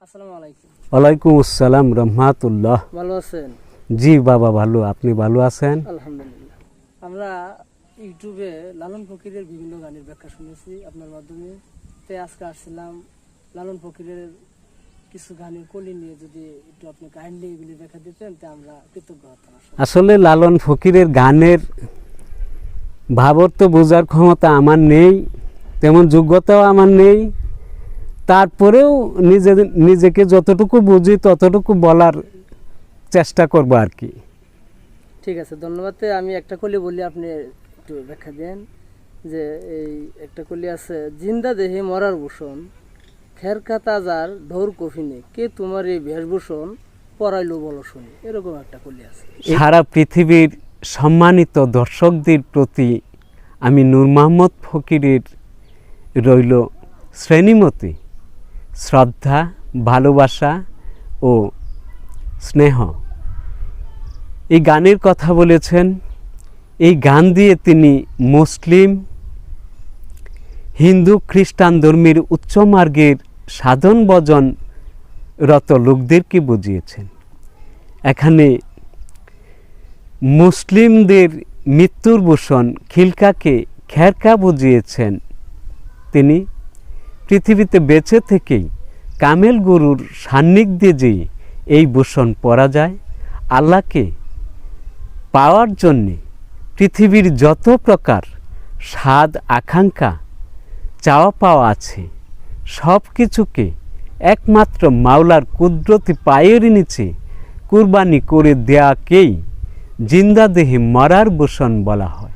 আসসালামু আলাইকুম। ওয়ালাইকুম আসসালাম রহমাতুল্লাহ। ভালো আছেন? জি বাবা ভালো, আপনি ভালো আছেন? আলহামদুলিল্লাহ। আমরা ইউটিউবে লালন ফকিরের বিভিন্ন গানের ব্যাখ্যা শুনেছি আপনার মাধ্যমে, তাই আজকে আসছিলাম লালন ফকিরের কিছু গানের কলি নিয়ে যদি একটু আপনি কাইন্ডলি এগুলি ব্যাখ্যা দিতেন তা আমরা কৃতজ্ঞ হতাম। আসলে লালন ফকিরের গানের ভাবার্থ বোঝার ক্ষমতা আমার নেই, তেমন যোগ্যতাও আমার নেই। তারপরেও নিজেকে যতটুকু বুঝি ততটুকু বলার চেষ্টা করব আর কি। ঠিক আছে, ধন্যবাদ। আমি একটা কলি বলি, আপনি একটু ব্যাখ্যা দেন। যে এই একটা কলি আছে, জিন্দা দেহে মরার ভূষণ, খেরকা তাজার ঢোর কফিনে, কে তোমার এই বেশভূষণ পরাইলো বলো শুনি, এরকম একটা কলি আছে। সারা পৃথিবীর সম্মানিত দর্শকদের প্রতি আমি নূর মোহাম্মদ ফকিরের রইল শ্রেণীমতি শ্রদ্ধা, ভালোবাসা ও স্নেহ। এই গানের কথা বলেছেন, এই গান দিয়ে তিনি মুসলিম, হিন্দু, খ্রিস্টান ধর্মের উচ্চমার্গের সাধন ভজনরত লোকদেরকে বুঝিয়েছেন। এখানে মুসলিমদের মৃত্যুর ভূষণ খিলকাকে খেরকা বুঝিয়েছেন তিনি। পৃথিবীতে বেঁচে থেকেই কামেল গুরুর সান্নিধ্যে যে এই ভূষণ পরা যায়, আল্লাহকে পাওয়ার জন্যে পৃথিবীর যত প্রকার স্বাদ আকাঙ্ক্ষা চাওয়া পাওয়া আছে সব কিছুকে একমাত্র মাওলার কুদরতি পায়ের নিচে কুরবানি করে দেয়াকেই জিন্দা দেহে মরার ভূষণ বলা হয়।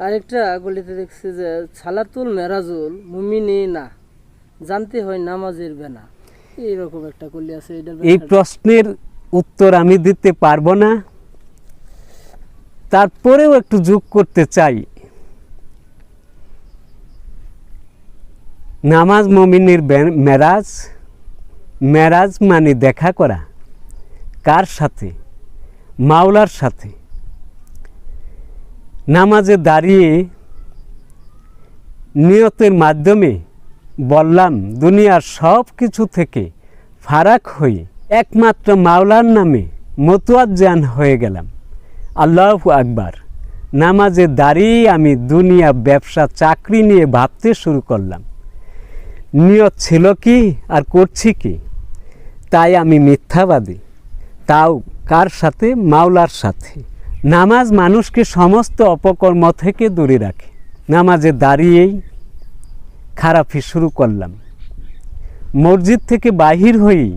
আরেকটা গলিতে দেখছি যে ছালাতুল মেরাজুল মুমিনি না জানতে হয় নামাজের বেনা, এইরকম একটা কলি আছে। এই প্রশ্নের উত্তর আমি দিতে পারবো না, তারপরেও একটু যোগ করতে চাই। নামাজ মুমিনের মেরাজ, মেরাজ মানে দেখা করা। কার সাথে? মাওলার সাথে। নামাজে দাঁড়িয়ে নিয়তের মাধ্যমে বললাম দুনিয়ার সব কিছু থেকে ফারাক হয়ে একমাত্র মাওলার নামে মতওয়াজ্জান হয়ে গেলাম। আল্লাহু আকবার। নামাজে দাঁড়িয়ে আমি দুনিয়া, ব্যবসা, চাকরি নিয়ে ভাবতে শুরু করলাম। নিয়ত ছিল কি আর করছি কি? তাই আমি মিথ্যাবাদী, তাও কার সাথে? মাওলার সাথে। নামাজ মানুষকে সমস্ত অপকর্ম থেকে দূরে রাখে। নামাজে দাঁড়িয়েই খারাপি শুরু করলাম। মসজিদ থেকে বাহির হয়েই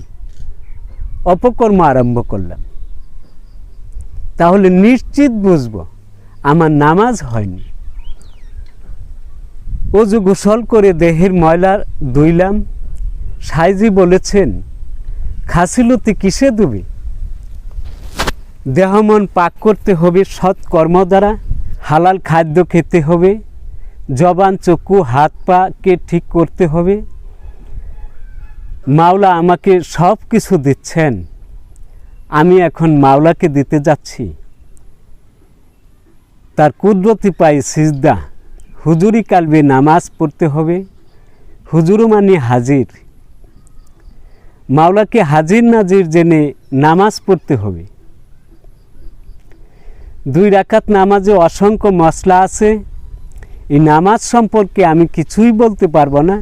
অপকর্ম আরম্ভ করলাম। তাহলে নিশ্চিত বুঝবো আমার নামাজ হয়নি। অজু গোসল করে দেহের ময়লা ধুইলাম। সাইজি বলেছেন, খাসিলতি কিসে ধুবি? দেহ মন পাক করতে হবে সৎ কর্ম দ্বারা, হালাল খাদ্য খেতে হবে, জবান, চক্ষু, হাত পাকে ঠিক করতে হবে। মাওলা আমাকে সব কিছু দিচ্ছেন, আমি এখন মাওলাকে দিতে যাচ্ছি। তার কুদরতি পায়ে সিজদা, হুজুরি কালবে নামাজ পড়তে হবে। হুজুরু মানে হাজির। মাওলাকে হাজির নাজির জেনে নামাজ পড়তে হবে। 2 রাকাত নামাজে অসংখ্য মশলা আছে। এই নামাজ সম্পর্কে আমি কিছুই বলতে পারবো না,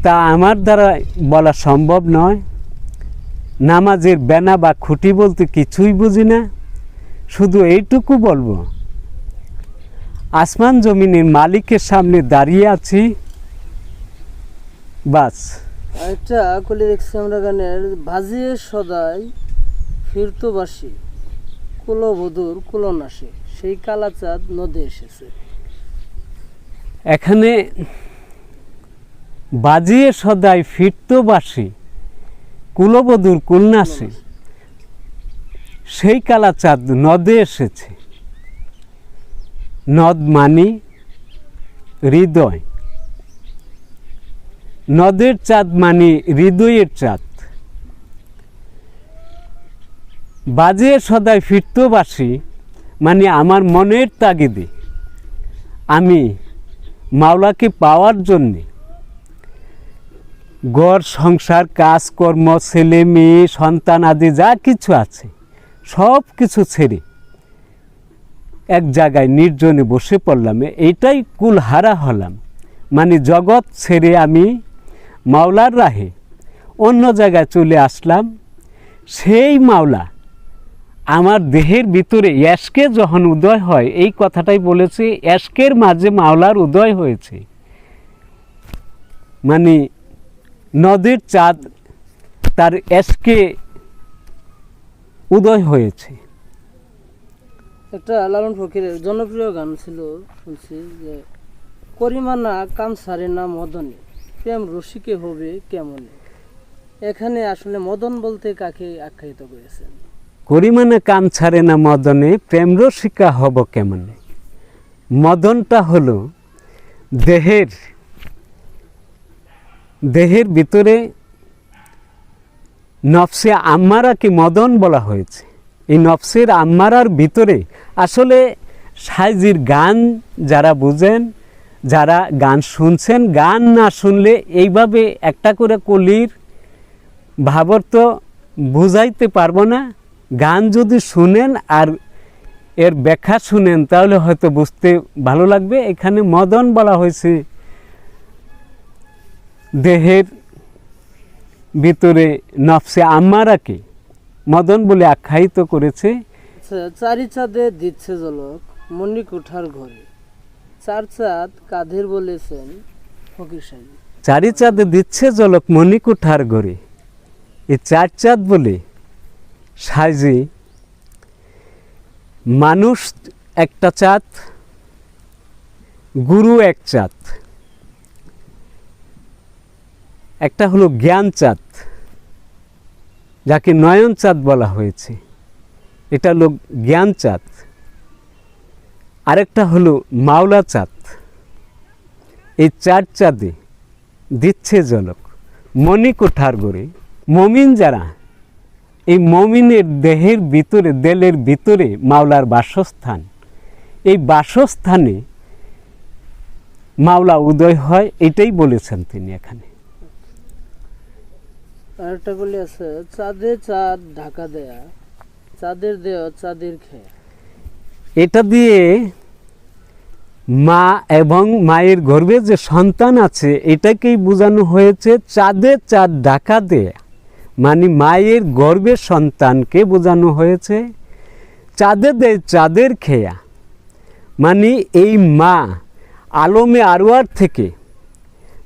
তা আমার দ্বারা বলা সম্ভব নয়। নামাজের বেনা বা খুঁটি বলতে কিছুই বুঝি না। শুধু এইটুকু বলবো, আসমান জমিনের মালিকের সামনে দাঁড়িয়ে আছি, বাস। আরেকটা কলি দেখছি আমরা গানের, ভাজিয়ে সদাই ফিরতবাসী, কুলবধূর কুলনাশী, সেই কালাচাঁদ নদে এসেছে। এখানে বাজিয়ে সদাই ফিরতবাসী, কুলবধূর কুলনাশী, সেই কালাচাঁদ নদে এসেছে। নদ মানি হৃদয়, নদের চাঁদ মানি হৃদয়ের চাঁদ। বাজিয়ে সদাই ফিরতবাসী মানে আমার মনের তাগিদে আমি মাওলাকে পাওয়ার জন্যে ঘর সংসার কাজকর্ম ছেলে মেয়ে সন্তান আদি যা কিছু আছে সব কিছু ছেড়ে এক জায়গায় নির্জনে বসে পড়লাম, এইটাই কুলহারা হলাম। মানে জগৎ ছেড়ে আমি মাওলার রাহে অন্য জায়গায় চলে আসলাম। সেই মাওলা আমার দেহের ভিতরে এশকে যখন উদয় হয়, এই কথাটাই বলেছে, এশকের মাঝে মাওলার উদয় হয়েছে। মানে নদীর চাঁদ তার এশকে উদয় হয়েছে। একটা লালন ফকিরের জনপ্রিয় গান ছিল, শুনছি যে করিমানা কাম সারে না মদনে, প্রেম রসিকে হবে কেমনে। এখানে আসলে মদন বলতে কাকে আখ্যায়িত করেছেন? করিমানে কাম ছাড়ে না মদনে, প্রেম রসিকা হব কেমনে। মদনটা হলো দেহের ভিতরে নফসে আম্মারাকে মদন বলা হয়েছে। এই নফসের আম্মারার ভিতরে আসলে সাইজির গান যারা বুঝেন, যারা গান শুনছেন, গান না শুনলে এইভাবে একটা করে কলির ভাবার্থ বুঝাইতে পারবো না। গান যদি শুনেন আর এর ব্যাখ্যা শুনেন তাহলে হয়তো বুঝতে ভালো লাগবে। এখানে মদন বলা হয়েছে দেহের ভিতরে নফসে আম্মারাকে মদন বলে আখ্যায়িত করেছে। চারি চাঁদে দিচ্ছে ঝলক মণিকুঠার ঘরে, চার চাঁদ কাঁধের বলেছেন ফকির সাহেব। চারি চাঁদে দিচ্ছে ঝলক মণিকুঠার ঘরে, এই চার চাঁদ বলে সাইজি মানুষ একটা চাঁদ, গুরু এক চাঁদ, একটা হলো জ্ঞান চাঁদ যাকে নয়ন চাঁদ বলা হয়েছে, এটা হলো জ্ঞান চাঁদ। আরেকটা হলো মাওলা চাঁদ। এই চার চাঁদে দিচ্ছে ঝলক মণিকুঠার ঘরে। মমিন যারা, এই মমিনের দেহের ভিতরে, দেলের ভিতরে মাওলার বাসস্থান। এই বাসস্থানে মাওলা উদয় হয়, এটাই বলেছেন তিনি এখানে। আরেকটা বলে আছে, চাঁদে চাঁদ ঢাকা দেয়া, চাঁদের দেহ চাঁদের খেয়া। এটা দিয়ে মা এবং মায়ের গর্ভে যে সন্তান আছে এটাকেই বোঝানো হয়েছে চাঁদে চাঁদ ঢাকা দেয়া। মানে মায়ের গর্ভের সন্তানকে বোঝানো হয়েছে। চাঁদে দেয় চাঁদের খেয়া, মানে এই মা আলমে আরওয়ার থেকে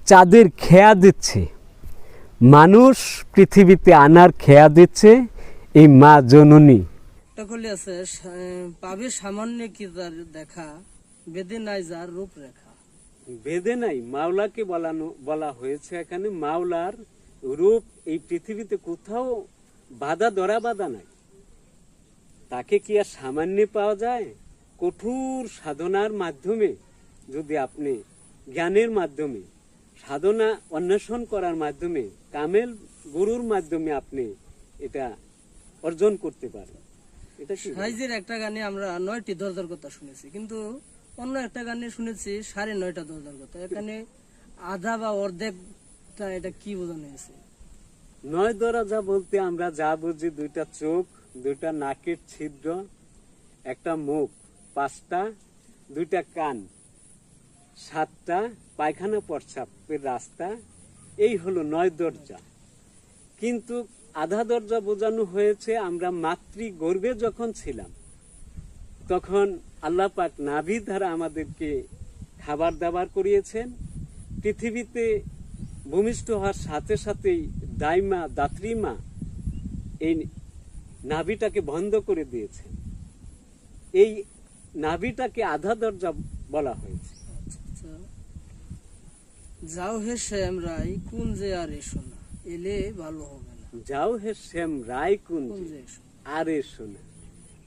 চাঁদের খেয়া দিচ্ছে, মানুষ পৃথিবীতে আনার খেয়া দিচ্ছে এই মা জননী। বলে আছে, পাবে সামান্য কি তার দেখা, বেদে নাই যার রূপরেখা। বেদে নাই মাওলাকে বলা হয়েছে এখানে। মাওলার রূপ এই পৃথিবীতে কোথাও বাধা ধরা বাধা নাই। তাকে কি আর সামান্য পাওয়া যায়? কঠোর সাধনার মাধ্যমে যদি আপনি জ্ঞানের মাধ্যমে, সাধনা অন্বেষণ করার মাধ্যমে, কামেল গুরুর মাধ্যমে আপনি এটা অর্জন করতে পারেন। এটা কি সাইজের একটা গানে আমরা 9টি দরজার কথা শুনেছি, কিন্তু অন্য একটা গানে শুনেছি 9.5টা দরজার কথা। এখানে আধা বা অর্ধেকটা, এটা কি বোঝানো হয়েছে? 9 দরজা বলতে আমরা যা বুঝি, 2টা চোখ, 2টা নাকের ছিদ্র, একটা মুখ, 5টা, 2টা কান, 7টা পায়খানা প্রস্রাবের রাস্তা, এই হলো 9 দরজা। কিন্তু আধা দরজা বোঝানো হয়েছে আমরা মাতৃ গর্ভে যখন ছিলাম তখন আল্লাহ পাক নাভি দ্বারা আমাদেরকে খাবার দাবার করিয়েছেন। পৃথিবীতে ভূমিষ্ঠ হওয়ার সাথে সাথেই দাইমা দাত্রীমা এই নাভিটাকে বন্ধ করে দিয়েছেন। এই নাভিটাকে আধা দরজা বলা হয়েছে। যাও হে শ্যাম রায় কুঞ্জে আর এসো না, এলে ভালো হবে না। যাও হে শ্যাম রায়কুঞ্জ আর এসো না,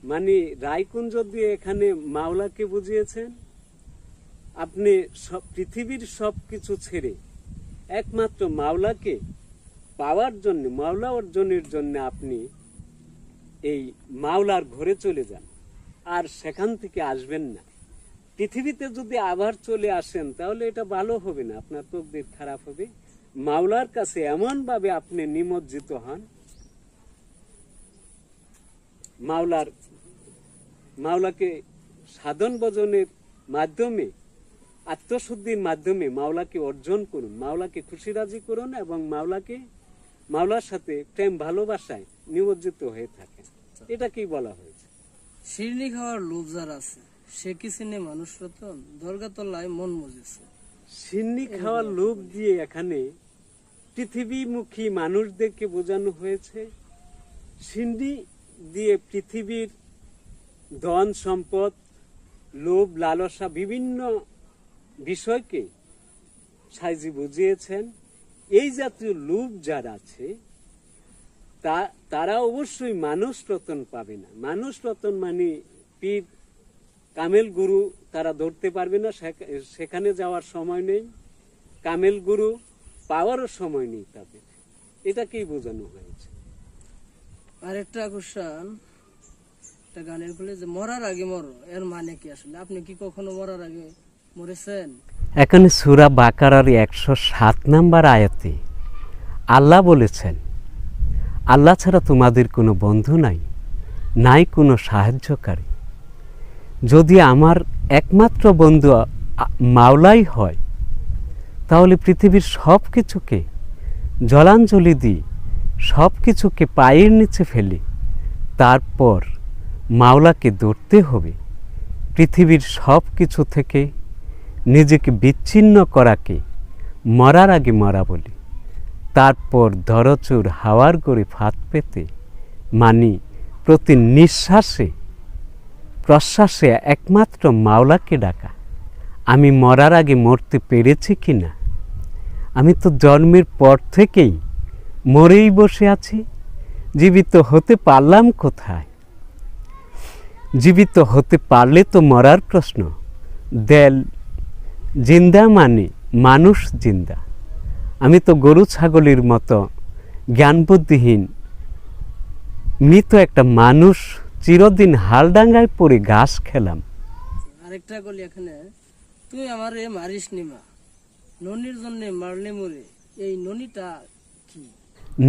মানে রায়কুঞ্জ দিয়ে এখানে মাওলাকে বুঝিয়েছেন। আপনি পৃথিবীর সব কিছু ছেড়ে একমাত্র মাওলাকে পাওয়ার জন্য, মাওলা অর্জনের জন্য আপনি এই মাওলার ঘরে চলে যান, আর সেখান থেকে আসবেন না। পৃথিবীতে যদি আবার চলে আসেন তাহলে এটা ভালো হবে না, আপনার তকদির খারাপ হবে। মাওলার কাছে এমনভাবে আপনি নিমজ্জিত হন, মাওলাকে সাধন ভজনের মাধ্যমে, আত্মশুদ্ধির মাধ্যমে মাওলাকে অর্জন করুন, মাওলাকে খুশি রাজি করুন এবং মাওলার সাথে প্রেম ভালোবাসায় নিমজ্জিত হয়ে থাকেন। এটা কি বলা হয়েছে? শিরনি খাওয়ার লোভ যার আছে সে কি চিনে মানুষ রতন, দরগা তলায় মন মজেছে। সিন্নি খাওয়ার লোভ দিয়ে এখানে পৃথিবীমুখী মানুষদেরকে বোঝানো হয়েছে। সিন্নি দিয়ে পৃথিবীর ধন সম্পদ, লোভ লালসা, বিভিন্ন বিষয়কে সাইজি বুঝিয়েছেন। এই জাতীয় লোভ যারা আছে তারা অবশ্যই মানুষ রতন পাবে না। মানুষ রতন মানে পীর কামেল গুরু তারা ধরতে পারবে না, সেখানে যাওয়ার সময় নেই, কামেল গুরু পাওয়ারও সময় নেই তাদের। এটাকেই বোঝানো হয়েছে। আরেকটা আকর্ষণ, একটা গানের বলে যে মরার আগে মরো, এর মানে কি আসলে? আপনি কি কখনো মরার আগে মরেছেন? এখানে সূরা বাকারার 107 নম্বর আয়াতে আল্লাহ বলেছেন, আল্লাহ ছাড়া তোমাদের কোনো বন্ধু নাই কোনো সাহায্যকারী। যদি আমার একমাত্র বন্ধু মাওলাই হয়, তাহলে পৃথিবীর সব কিছুকে জলাঞ্জলি দিই, সব কিছুকে পায়ের নিচে ফেলি, তারপর মাওলাকে ধরতে হবে। পৃথিবীর সব কিছু থেকে নিজেকে বিচ্ছিন্ন করাকে মরার আগে মরা বলি। তারপর ধরচুর হাওয়ার গড়ে ফাঁদ পেতে মানি প্রতি নিঃশ্বাসে প্রশ্বাসে একমাত্র মাওলাকে ডাকা। আমি মরার আগে মরতে পেরেছি কি না? আমি তো জন্মের পর থেকেই মরেই বসে আছি, জীবিত হতে পারলাম কোথায়? জীবিত হতে পারলে তো মরার প্রশ্ন। দেল জিন্দা মানে মানুষ জিন্দা। আমি তো গরু ছাগলের মতো জ্ঞানবুদ্ধিহীন মৃত একটা মানুষ, চিরদিন হালডাঙ্গায় পড়ে ঘাস খেলাম। আরেকটা গলি এখানে, তুই আমারে মারিস নিমা, ননির জন্য মারলে মরে, এই ননিটা কি?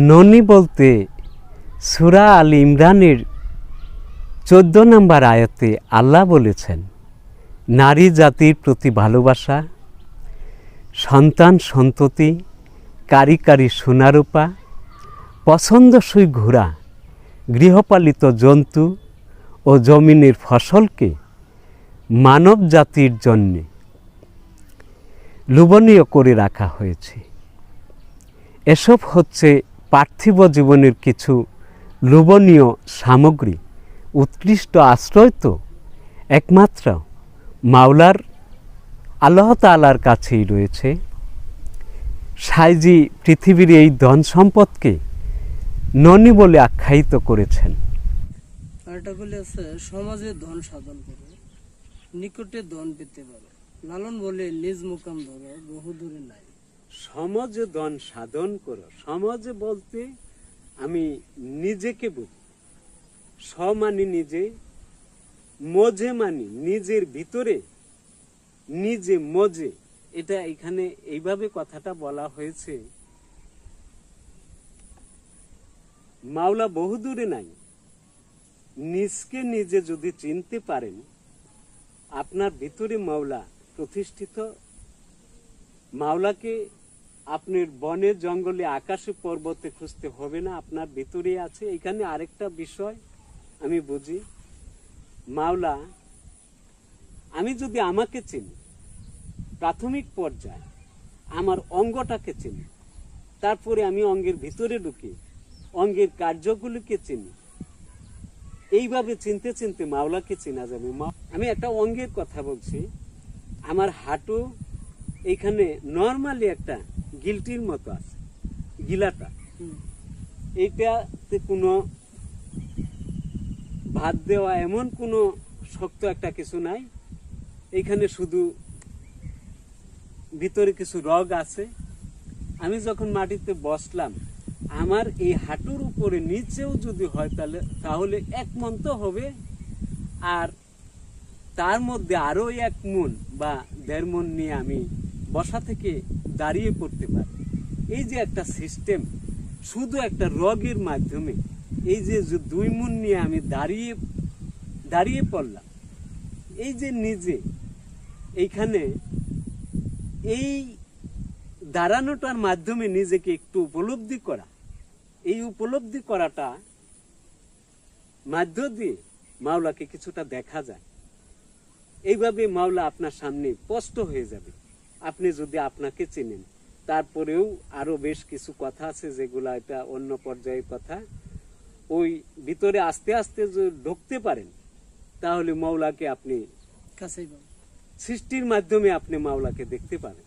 ননি বলতে সূরা আল ইমরানের 14 নম্বর আয়াতে আল্লাহ বলেছেন, নারী জাতির প্রতি ভালোবাসা, সন্তান সন্ততি, কারি কারি সোনারূপা, পছন্দসই ঘোড়া, গৃহপালিত জন্তু ও জমিনের ফসলকে মানব জাতির জন্যে লোভনীয় করে রাখা হয়েছে। এসব হচ্ছে পার্থিব জীবনের কিছু লোভনীয় সামগ্রী। উৎকৃষ্ট আশ্রয় তো একমাত্র মাওলার আল্লাহ তাআলার কাছেই রয়েছে। সাইজি পৃথিবীর এই ধন সম্পদকে ননি বলে আখ্যায়িত করেছেন। আরেকটা গলি আছে, সমাজে ধন সাধন করো, নিকটে ধন পেতে পারো, লালন বলে নিজ মুকাম ধরো, বহু দূরে নাই। সমাজে ধন সাধন করো, সমাজে বলতে আমি নিজেকে বুঝি। স মানি নিজে, মজে মানি নিজের ভিতরে, নিজে মজে। এটা এখানে এইভাবে কথাটা বলা হয়েছে, মাওলা বহুদূরে নাই। নিজকে নিজে যদি চিনতে পারেন, আপনার ভিতরে মাওলা প্রতিষ্ঠিত। মাওলাকে আপনার বনে জঙ্গলে আকাশে পর্বতে খুঁজতে হবে না, আপনার ভিতরে আছে। এখানে আরেকটা বিষয় আমি বুঝি, মাওলা আমি যদি আমাকে চিনি, প্রাথমিক পর্যায়ে আমার অঙ্গটাকে চিনি, তারপরে আমি অঙ্গের ভিতরে ঢুকি, অঙ্গের কার্যগুলিকে চিনি। এইভাবে চিনতে চিনতে মাওলাকে চেনা যাবে। আমি একটা অঙ্গের কথা বলছি, আমার হাঁটু এইখানে নর্মালি একটা গিলটির মতো আছে, গিলাটা, এইটাতে কোনো ভাত দেওয়া এমন কোনো শক্ত একটা কিছু নাই। এইখানে শুধু ভিতরে কিছু রগ আছে। আমি যখন মাটিতে বসলাম, আমার এই হাঁটুর উপরে নিচেও যদি হয় তাহলে 1 মণ তো হবে, আর তার মধ্যে আরো 1 মণ বা 1.5 মণ নিয়ে আমি বসা থেকে দাঁড়িয়ে পড়তে পারি। এই যে একটা সিস্টেম, শুধু একটা রোগের মাধ্যমে এই যে দুই মন নিয়ে আমি দাঁড়িয়ে পড়লাম, এই যে নিজে এইখানে এই দাঁড়ানোটার মাধ্যমে নিজেকে একটু উপলব্ধি করা, এই উপলব্ধি করাটা মাধ্য দিয়ে মাওলাকে কিছুটা দেখা যায়। এইভাবে মাওলা আপনার সামনে স্পষ্ট হয়ে যাবে আপনি যদি আপনাকে চেনেন। তারপরেও আরো বেশ কিছু কথা আছে যেগুলা এটা অন্য পর্যায়ের কথা। ওই ভিতরে আস্তে আস্তে যদি ঢুকতে পারেন তাহলে মাওলাকে আপনি কাছেই পাবো। সৃষ্টির মাধ্যমে আপনি মাওলাকে দেখতে পাবেন।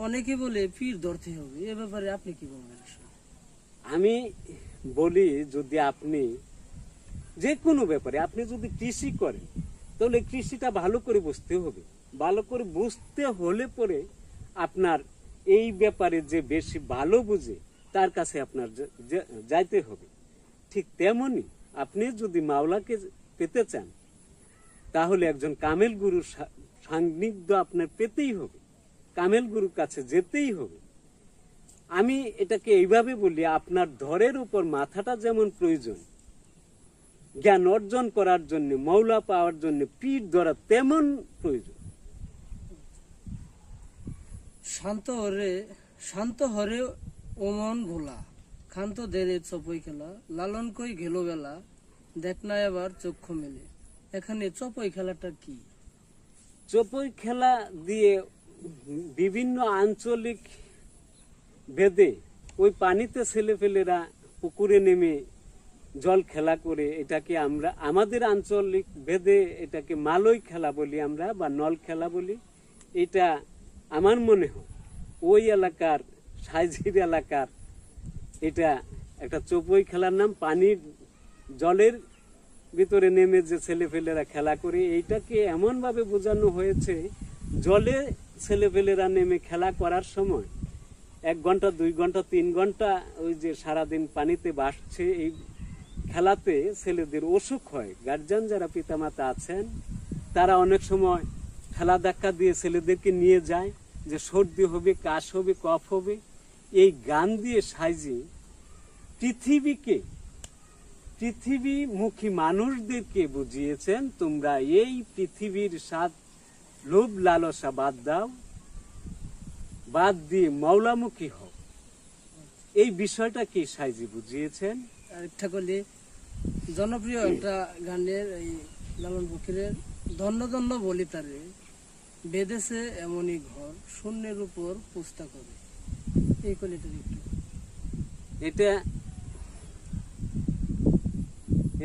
অনেকে বলে পীর ধরতে হবে, এ ব্যাপারে আপনি কি বলবেন? আমি বলি, যদি আপনি যে কোনো ব্যাপারে আপনি যদি কৃষি করেন তাহলে কৃষিটা ভালো করে বুঝতে হবে। ভালো করে বুঝতে হলে পরে আপনার এই ব্যাপারে যে বেশি ভালো বুঝে তার কাছে আপনার যাইতে হবে। ঠিক তেমনি আপনি যদি মাওলাকে পেতে চান তাহলে একজন কামেল গুরুর সান্নিধ্য আপনার পেতেই হবে, কামেল গুরুর কাছে যেতেই হবে। আমি এটাকে এইভাবে বলি, আপনার ধরের উপর মাথাটা যেমন প্রয়োজন জ্ঞান অর্জন করার জন্য, মাওলা পাওয়ার জন্য পীর ধরা তেমন প্রয়োজন। শান্ত হরে ওমন ভোলা, খান্ত দেরে চপই খেলা, লালন কই গেল বেলা, দেখ না আবার চক্ষু মেলে। এখানে চপই খেলাটা কি? চপই খেলা দিয়ে বিভিন্ন আঞ্চলিক ভেদে ওই পানিতে ছেলেপেলেরা পুকুরে নেমে জল খেলা করে, এটাকে আমরা আমাদের আঞ্চলিক ভেদে এটাকে মালই খেলা বলি আমরা, বা নল খেলা বলি। এটা আমার মনে হয় ওই এলাকার, সাইজির এলাকার এটা একটা চপই খেলার নাম। পানির জলের ভিতরে নেমে যে ছেলেপেলেরা খেলা করে, এইটাকে এমনভাবে বোঝানো হয়েছে, জলে ছেলেপেলেরা নেমে খেলা করার সময় 1 ঘন্টা 2 ঘন্টা 3 ঘন্টা ওই যে সারাদিন পানিতে ভাসছে, এই খেলাতে ছেলেদের অসুখ হয়। গার্জিয়ান যারা পিতামাতা আছেন তারা অনেক সময় খেলা ধাক্কা দিয়ে ছেলেদেরকে নিয়ে যায় যে সর্দি হবে, কাশ হবে, কফ হবে। এই গান দিয়ে সাইজি পৃথিবীমুখী মানুষদেরকে বুঝিয়েছেন, তোমরা এই পৃথিবীর স্বাদ লোভ লালসা বাদ দাও, বাদ দিয়ে মাওলামুখী হও। এই বিষয়টা কি সাইজি বুঝিয়েছেন। আরেকটা করলে জনপ্রিয় একটা গানের এই লালন ফকিরের, ধন্য ধন্য বলি তারে, বেদেশে এমনই ঘর, শূন্যের উপর পুস্তা করে। এই কলিটা একটু,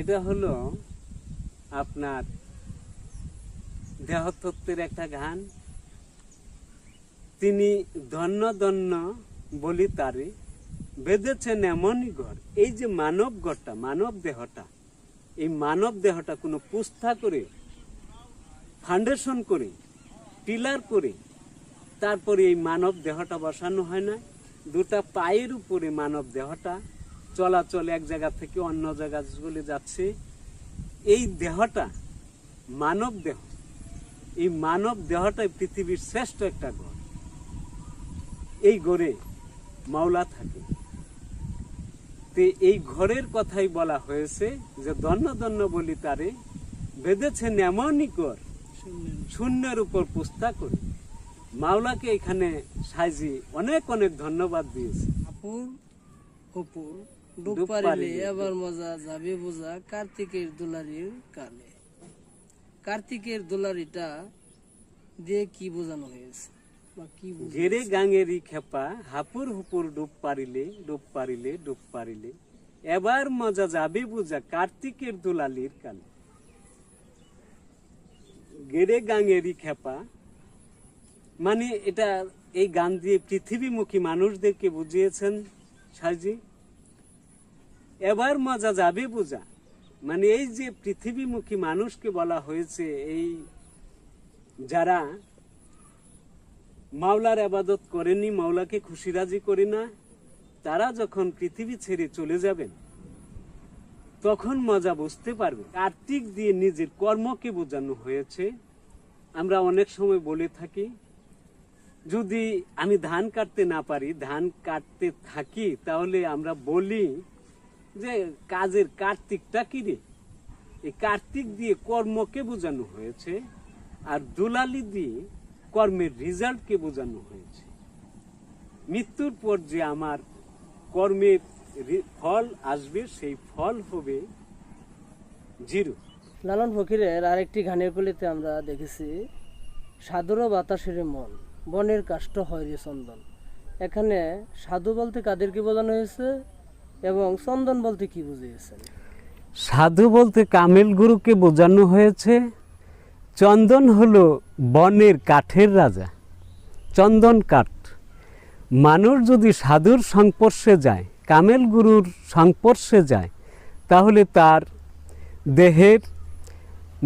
এটা হলো আপনার দেহতত্ত্বের একটা গান। তিনি ধন্য ধন্য বলি তারে, বেঁধেছেন এমনই ঘর। এই যে মানব ঘরটা, মানব দেহটা, এই মানব দেহটা কোনো পুস্তা করে, ফাউন্ডেশন করে, পিলার করে তারপরে এই মানব দেহটা বসানো হয় না। 2টা পায়ের উপরে মানব দেহটা চলাচল, এক জায়গা থেকে অন্য জায়গা চলে যাচ্ছে। এই দেহটা মানব দেহ, এই মানব দেহটাই পৃথিবীর শ্রেষ্ঠ একটা ঘর। এই ঘরে মাওলা থাকে। এই ঘরের কথাই বলা হয়েছে যে ধন্য ধন্য বলি তারে, বেঁধেছেন এমনই ঘর, শূন্যের উপর পুস্তা করে। মাওলাকে এখানে সাইজি অনেক অনেক ধন্যবাদ দিয়েছে। আপুর হুপুর ডুব পারিলে আবার মজা যাবে বোঝা, কার্তিকের দুলারির কালে। কার্তিকের দুলারিটা দিয়ে কি বোঝানো হয়েছে বা কি ঘেরে গাঙেরই খেপা, হাপুর হুপুর ডুব পারিলে, ডুব পারিলে, ডুব পারিলে, এবার মজা যাবে বোঝা, কার্তিকের দুলালির কালে। গেরে গাঙেরই খেপা মানে এটা, এই গান দিয়ে পৃথিবীমুখী মানুষদেরকে বুঝিয়েছেন সাইজি। এবার মজা যাবে বোঝা মানে এই যে পৃথিবীমুখী মানুষকে বলা হয়েছে, এই যারা মাওলার ইবাদত করেনি, মাওলাকে খুশি রাজি করে না, তারা যখন পৃথিবী ছেড়ে চলে যাবেন তখন মজা বুঝতে পারবে। কার্তিক দিয়ে নিজের কর্মকে বোঝানো হয়েছে। আমরা অনেক সময় বলে থাকি যদি আমি ধান কাটতে না পারি, ধান কাটতে থাকি, তাহলে আমরা বলি যে কাজের কার্তিকটা কি রে? এই কার্তিক দিয়ে কর্মকে বোঝানো হয়েছে, আর দুলালি দিয়ে কর্মের রেজাল্টকে বোঝানো হয়েছে। মৃত্যুর পর যে আমার কর্মের ফল আসবে, সেই ফল হবে জিরো। লালন ফকিরের আরেকটি গানের কলিতে আমরা দেখেছি, সাধুর বাতাসের মন, বনের কাষ্ঠ হয় রে চন্দন। এখানে সাধু বলতে কাদেরকে বোঝানো হয়েছে এবং চন্দন বলতে কি বুঝিয়েছেন? সাধু বলতে কামেল গুরুকে বোঝানো হয়েছে। চন্দন হলো বনের কাঠের রাজা, চন্দন কাঠ। মানুষ যদি সাধুর সংস্পর্শে যায়, কামেল গুরুর সংস্পর্শে যায়, তাহলে তার দেহের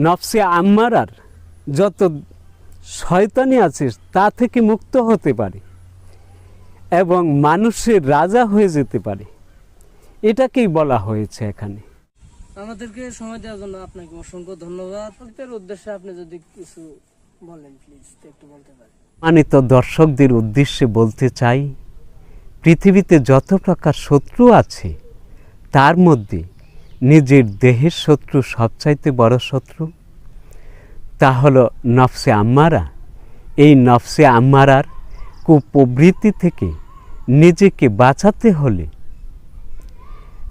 নফসে আম্মারার যত শয়তানি আছে তা থেকে মুক্ত হতে পারে এবং মানুষের রাজা হয়ে যেতে পারে। এটাকেই বলা হয়েছে এখানে। আমাদেরকে সময় দেওয়ার জন্য আপনাকে অসংখ্য ধন্যবাদ। ভক্তের উদ্দেশ্যে আপনি যদি কিছু বলেন প্লিজ, একটু বলতে পারেন। সম্মানিত দর্শকদের উদ্দেশ্যে বলতে চাই, পৃথিবীতে যত প্রকার শত্রু আছে তার মধ্যে নিজের দেহের শত্রু সবচাইতে বড় শত্রু, তা হলো নফসে আম্মারা। এই নফসে আম্মারার কুপ্রবৃত্তি থেকে নিজেকে বাঁচাতে হলে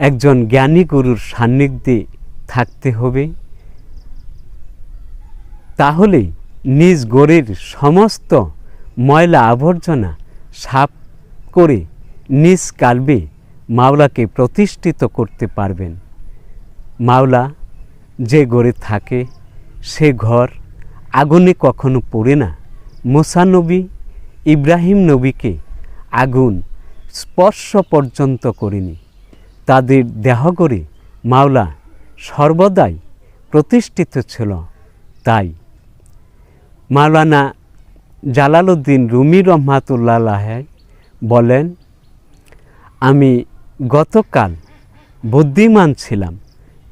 একজন জ্ঞানী গুরুর সান্নিধ্যে থাকতে হবে। তাহলেই নিজ গোরের সমস্ত ময়লা আবর্জনা সাফ করে নিজ কালবে মাওলাকে প্রতিষ্ঠিত করতে পারবেন। মাওলা যে ঘরে থাকে সে ঘর আগুনে কখনো পড়ে না। মুসা নবী, ইব্রাহিম নবীকে আগুন স্পর্শ পর্যন্ত করেনি। তাদের দেহগড়ে মাওলা সর্বদাই প্রতিষ্ঠিত ছিল। তাই মাওলানা জালালউদ্দিন রুমি রহমাতুল্লাহ বলেন, আমি গতকাল বুদ্ধিমান ছিলাম,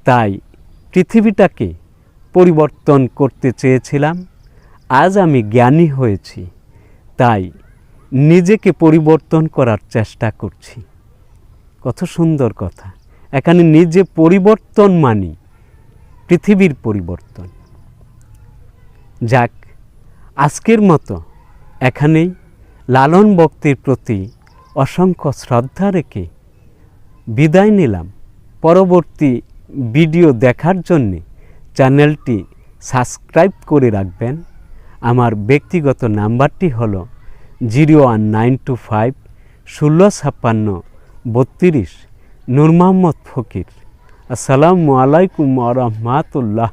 তাই পৃথিবীটাকে পরিবর্তন করতে চেয়েছিলাম। আজ আমি জ্ঞানী হয়েছি, তাই নিজেকে পরিবর্তন করার চেষ্টা করছি। কত সুন্দর কথা। এখানে নিজে পরিবর্তন মানি পৃথিবীর পরিবর্তন। যাক, আজকের মতো এখানেই লালন ভক্তির প্রতি অসংখ্য শ্রদ্ধা রেখে বিদায় নিলাম। পরবর্তী ভিডিও দেখার জন্যে চ্যানেলটি সাবস্ক্রাইব করে রাখবেন। আমার ব্যক্তিগত নাম্বারটি হলো 01925 1656 32। নূর মোহাম্মদ ফকির। আসসালামু আলাইকুম ওয়া রাহমাতুল্লাহ।